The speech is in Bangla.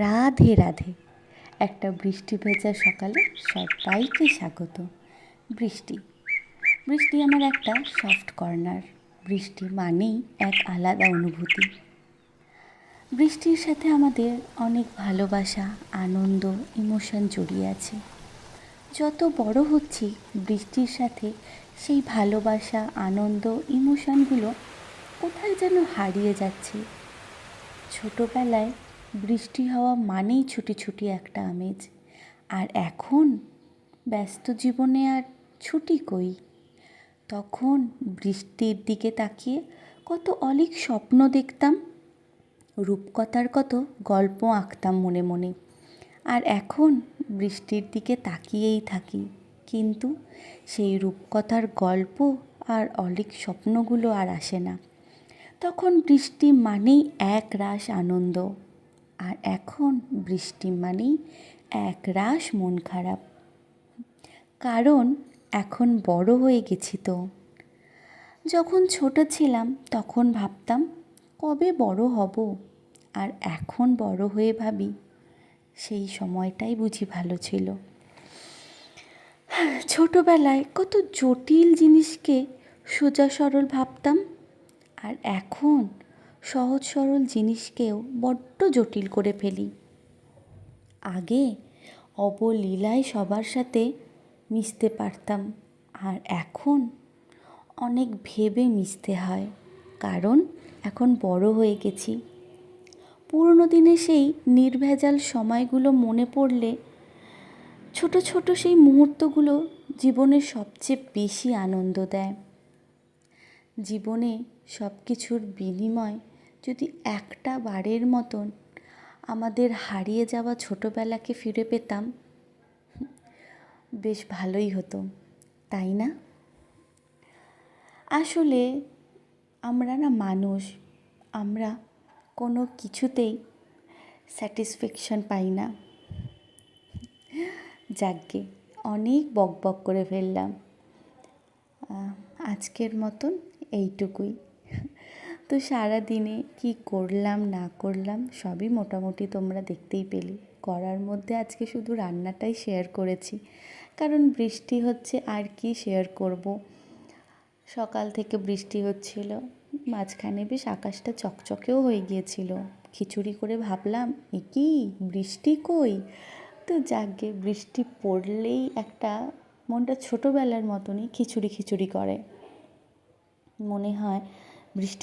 রাধে রাধে। একটা বৃষ্টি ভেজা সকালে সবাইকে স্বাগত। বৃষ্টি বৃষ্টি আমার একটা সফট কর্নার। বৃষ্টি মানেই এক আলাদা অনুভূতি। বৃষ্টির সাথে আমাদের অনেক ভালোবাসা, আনন্দ, ইমোশন জড়িয়ে আছে। যত বড় হচ্ছি বৃষ্টির সাথে সেই ভালোবাসা, আনন্দ, ইমোশনগুলো কোথায় যেন হারিয়ে যাচ্ছে। ছোটোবেলায় বৃষ্টি হওয়া মানেই ছুটি ছুটি একটা আমেজ, আর এখন ব্যস্ত জীবনে আর ছুটি কই। তখন বৃষ্টির দিকে তাকিয়ে কত অলীক স্বপ্ন দেখতাম, রূপকথার কত গল্প আঁকতাম মনে মনে। আর এখন বৃষ্টির দিকে তাকিয়েই থাকি, কিন্তু সেই রূপকথার গল্প আর অলীক স্বপ্নগুলো আর আসে না। তখন বৃষ্টি মানেই এক রাশ আনন্দ, আর এখন বৃষ্টি মানেই এক রাশ মন খারাপ। কারণ এখন বড় হয়ে গেছি তো। যখন ছোট ছিলাম তখন ভাবতাম কবে বড় হব, আর এখন বড় হয়ে ভাবি সেই সময়টাই বুঝি ভালো ছিল। ছোটবেলায় কত জটিল জিনিসকে সোজা সরল ভাবতাম, আর এখন সহজ সরল জিনিসকেও বড্ড জটিল করে ফেলি। আগে অবলীলায় সবার সাথে মিশতে পারতাম, আর এখন অনেক ভেবে মিশতে হয়, কারণ এখন বড় হয়ে গেছি। পুরনো দিনে সেই নির্ভেজাল সময়গুলো মনে পড়লে ছোট ছোট সেই মুহূর্তগুলো জীবনের সবচেয়ে বেশি আনন্দ দেয়। জীবনে সব কিছুর বিনিময় যদি একটা বারের মতন আমাদের হারিয়ে যাওয়া ছোটোবেলাকে ফিরে পেতাম, বেশ ভালোই হতো, তাই না? আসলে আমরা না মানুষ, আমরা কোনো কিছুতেই স্যাটিসফ্যাকশন পাই না। যাকগে, অনেক বকবক করে ফেললাম। আজকের মতন এইটুকুই। তো সারাদিনে কি করলাম না করলাম সবই মোটামুটি তোমরা দেখতেই পেলে। করার মধ্যে আজকে শুধু রান্নাটাই শেয়ার করেছি, কারণ বৃষ্টি হচ্ছে, আর কি শেয়ার করব। সকাল থেকে বৃষ্টি হচ্ছিল, মাঝখানে বেশ আকাশটা চকচকেও হয়ে গিয়েছিল। খিচুড়ি করে ভাবলাম এ কি বৃষ্টি কই। তো যাকগে, বৃষ্টি পড়লেই একটা মনটা ছোটোবেলার মতনই খিচুড়ি খিচুড়ি করে। মনে হয় বৃষ্টি